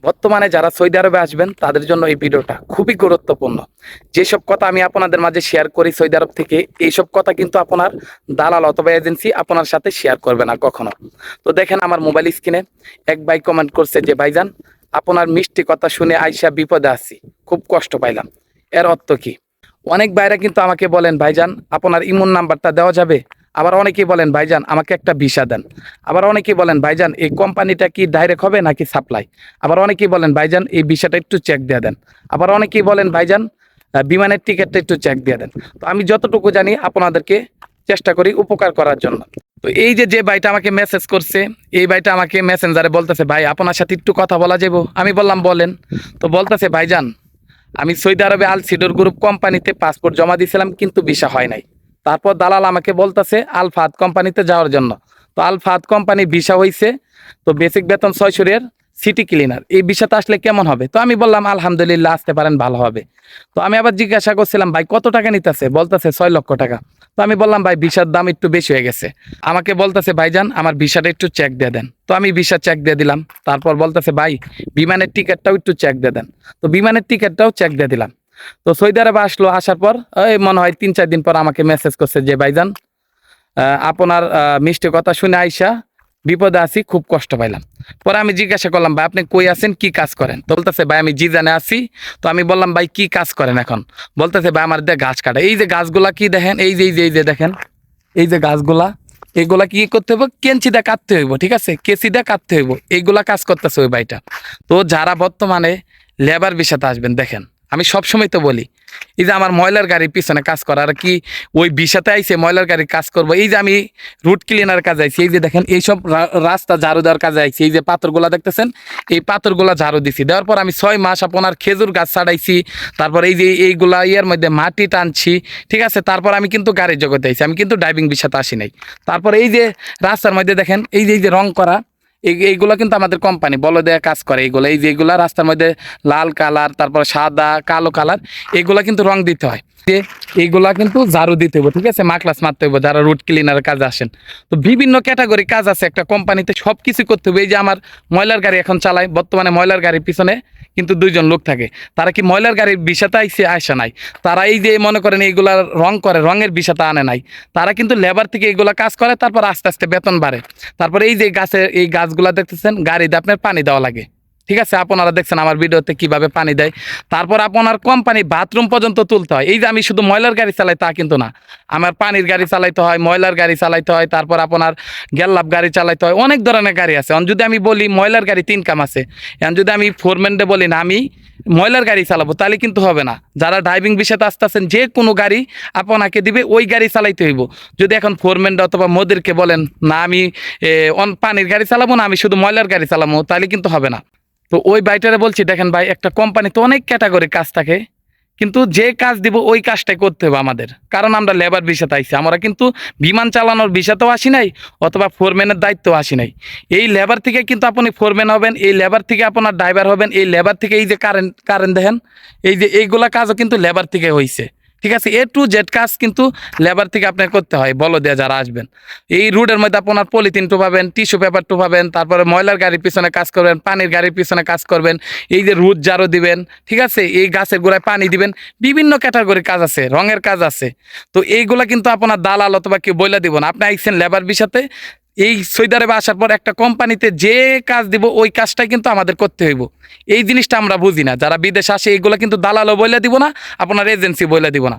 বর্তমানে যারা সৌদি আরবে আসবেন তাদের জন্য এই ভিডিওটা খুবই গুরুত্বপূর্ণ। যেসব কথা আমি আপনাদের মাঝে শেয়ার করি সৌদি আরব থেকে, এইসব কথা কিন্তু আপনার দালাল অথবা এজেন্সি আপনার সাথে শেয়ার করবে না কখনো। তো দেখেন আমার মোবাইল স্ক্রিনে এক ভাই কমেন্ট করছে যে ভাইজান আপনার মিষ্টি কথা শুনে আইসা বিপদে আছি, খুব কষ্ট পাইলাম। এর অর্থ কি? অনেক ভাইরা কিন্তু আমাকে বলেন ভাইজান আপনার ইমোন নাম্বারটা দেওয়া যাবে। আবার অনেকেই বলেন ভাইজান আমাকে একটা ভিসা দেন। আবার অনেকেই বলেন ভাইজান এই কোম্পানিটা কি ডাইরেক্ট হবে নাকি সাপ্লাই। আবার অনেকেই বলেন ভাইজান এই ভিসাটা একটু চেক দিয়ে দেন। আবার অনেকেই বলেন ভাইজান বিমানের টিকিটটা একটু চেক দিয়ে দেন। তো আমি যতটুকু জানি আপনাদেরকে চেষ্টা করি উপকার করার জন্য। তো এই যে যে ভাইটা আমাকে মেসেজ করছে, এই ভাইটা আমাকে মেসেঞ্জারে বলতেছে ভাই আপনার সাথে একটু কথা বলা যাবো। আমি বললাম বলেন। তো বলতেছে ভাইজান আমি সৌদি আরবে আল সিডর গ্রুপ কোম্পানিতে পাসপোর্ট জমা দিয়েছিলাম কিন্তু ভিসা হয় নাই। তারপর দালাল আমাকে বলতেছে আল ফাহাদ কোম্পানিতে যাওয়ার জন্য। তো আল ফাহাদ কোম্পানি ভিসা হয়েছে, তো বেসিক বেতন 600 সিটি ক্লিনার, এই ভিসাতে আসলে কেমন হবে? তো আমি বললাম আলহামদুলিল্লাহ আসতে পারেন, ভালো হবে। তো আমি আবার জিজ্ঞাসা করছিলাম ভাই কত টাকা নিতেছে? বলতেছে 6 লক্ষ টাকা। তো আমি বললাম ভাই ভিসার দাম একটু বেশি হয়ে গেছে। আমাকে বলতেছে ভাইজান আমার ভিসাটা একটু চেক দিয়ে দেন। তো আমি ভিসা চেক দিয়ে দিলাম। তারপর বলতেছে ভাই বিমানের টিকিটটাও একটু চেক দিয়ে দেন। তো বিমানের টিকিটটাও চেক দিয়ে দিলাম। তো সৌদি আরবে আসলো, আসার পর এই মনে হয় 3-4 দিন পর আমাকে মেসেজ করছে যে ভাইজান আপনার মিষ্টি কথা শুনে আইসা বিপদে আছি, খুব কষ্ট পাইলাম। পরে আমি জিজ্ঞাসা করলাম ভাই আপনি কই আছেন, কি কাজ করেন? তো বলতেছে ভাই আমি জিজানে আছি। তো আমি বললাম ভাই কি কাজ করেন এখন? বলতেছে ভাই আমার দিয়ে গাছ কাটা। এই যে গাছগুলা কি দেখেন, এই যে দেখেন, এই যে গাছগুলা, এইগুলা কি করতে হবে? কেঞ্চিটা কাটতে হইব, ঠিক আছে, কেসিটা কাটতে হইব। এইগুলা কাজ করতেছে ওই ভাইটা। তো যারা বর্তমানে লেবার ভিসাতে আসবেন, দেখেন আমি সবসময় তো বলি এই যে আমার ময়লার গাড়ির পিছনে কাজ করা আর কি ওই ভিসাতে আইসে ময়লার গাড়ির কাজ করবো। এই যে আমি রুট ক্লিনার কাজে আইছি, এই যে দেখেন এইসব রাস্তা ঝাড়ু দেওয়ার কাজে আইছি। এই যে পাথরগুলা দেখতেছেন, এই পাথরগুলা ঝাড়ু দিছি। দেওয়ার পর আমি 6 মাস আপনার খেজুর গাছ ছাড়াইছি। তারপর এই যে এইগুলা ইয়ার মধ্যে মাটি টানছি, ঠিক আছে। তারপর আমি কিন্তু গাড়ির জগতে আইছি, আমি কিন্তু ড্রাইভিং ভিসাতে আসি নাই। তারপর এই যে রাস্তার মধ্যে দেখেন এই যে রং করা, এইগুলা কিন্তু আমাদের কোম্পানি বলে দেয়া কাজ করে। এইগুলো এই যে এইগুলা রাস্তার মধ্যে লাল কালার, তারপর সাদা কালো কালার, এইগুলা কিন্তু রং দিতে হয়। যে এইগুলা কিন্তু ঝাড়ু দিতে হবে, ঠিক আছে, মাকলাস মারতে হবে যারা রুট ক্লিনারের কাজে আসেন। তো বিভিন্ন ক্যাটাগরি কাজ আছে একটা কোম্পানিতে, সব কিছু করতে হবে। এই যে আমার ময়লার গাড়ি এখন চালাই, বর্তমানে ময়লার গাড়ির পিছনে কিন্তু 2জন লোক থাকে। তারা কি ময়লার গাড়ির ভিসাতে আসে নাই, তারা এই যে মনে করেন এইগুলা রং করে, রঙের ভিসাতে আনে নাই। তারা কিন্তু লেবার থেকে এইগুলা কাজ করে, তারপর আস্তে আস্তে বেতন বাড়ে। তারপরে এই যে গাছের এই গাছগুলা দেখতেছেন, গাড়িতে আপনার পানি দেওয়া লাগে, ঠিক আছে। আপনারা দেখছেন আমার ভিডিওতে কিভাবে পানি দেয়। তারপর আপনার কোম্পানি বাথরুম পর্যন্ত তুলতে হয়। এই যে আমি শুধু ময়লার গাড়ি চালাই তা কিন্তু না, আমার পানির গাড়ি চালাইতে হয়, ময়লার গাড়ি চালাইতে হয়, তারপর আপনার গেল্লাপ গাড়ি চালাইতে হয়, অনেক ধরনের গাড়ি আছে। এখন যদি আমি বলি ময়লার গাড়ি 3 কাম আছে, এখন যদি আমি ফোরম্যানডে বলি না আমি ময়লার গাড়ি চালাবো, তাহলে কিন্তু হবে না। যারা ড্রাইভিং বিষয়তে আসতেছেন যে কোনো গাড়ি আপনাকে দিবে ওই গাড়ি চালাইতে হইব। যদি এখন ফোরম্যান অথবা মোদেরকে বলেন না আমি পানির গাড়ি চালাবো না, আমি শুধু ময়লার গাড়ি চালাবো, তাহলে কিন্তু হবে না। তো ওই ভাইটারে বলছি দেখেন ভাই একটা কোম্পানিতে অনেক ক্যাটাগরি কাজ থাকে, কিন্তু যে কাজ দিব ওই কাজটাই করতে হবে আমাদের, কারণ আমরা লেবার ভিসাতে আইছি। আমরা কিন্তু বিমান চালানোর ভিসাতেও আসি নাই, অথবা ফোরম্যানের দায়িত্ব আসি নাই। এই লেবার থেকে কিন্তু আপনি ফোরম্যান হবেন, এই লেবার থেকে আপনার ড্রাইভার হবেন, এই লেবার থেকে এই যে কারেন্ট কারেন্ট দেখেন, এই যে এইগুলা কাজও কিন্তু লেবার থেকে হয়েছে, ঠিক আছে। A to Z কাজ কিন্তু লেবার থেকে আপনার করতে হয়, বলো দেয়া যারা আসবেন। এই রুটের মধ্যে আপনার পলিথিন টোপাবেন, টিস্যু পেপার টোপাবেন, তারপরে ময়লার গাড়ির পিছনে কাজ করবেন, পানির গাড়ির পিছনে কাজ করবেন, এই যে রুট জারো দিবেন, ঠিক আছে, এই গাছের গোড়ায় পানি দিবেন, বিভিন্ন ক্যাটাগরির কাজ আছে, রঙের কাজ আছে। তো এইগুলা কিন্তু আপনার দালাল অথবা কেউ বইলা দিব না। আপনি আইসেন লেবার বিষয়তে, এই সৌদি আরবে আসার পর একটা কোম্পানিতে যে কাজ দিব ওই কাজটাই কিন্তু আমাদের করতে হইব। এই জিনিসটা আমরা বুঝি না, যারা বিদেশে আসে এইগুলো কিন্তু দালালও বইলা দিব না, আপনার এজেন্সি বইলা দিব না।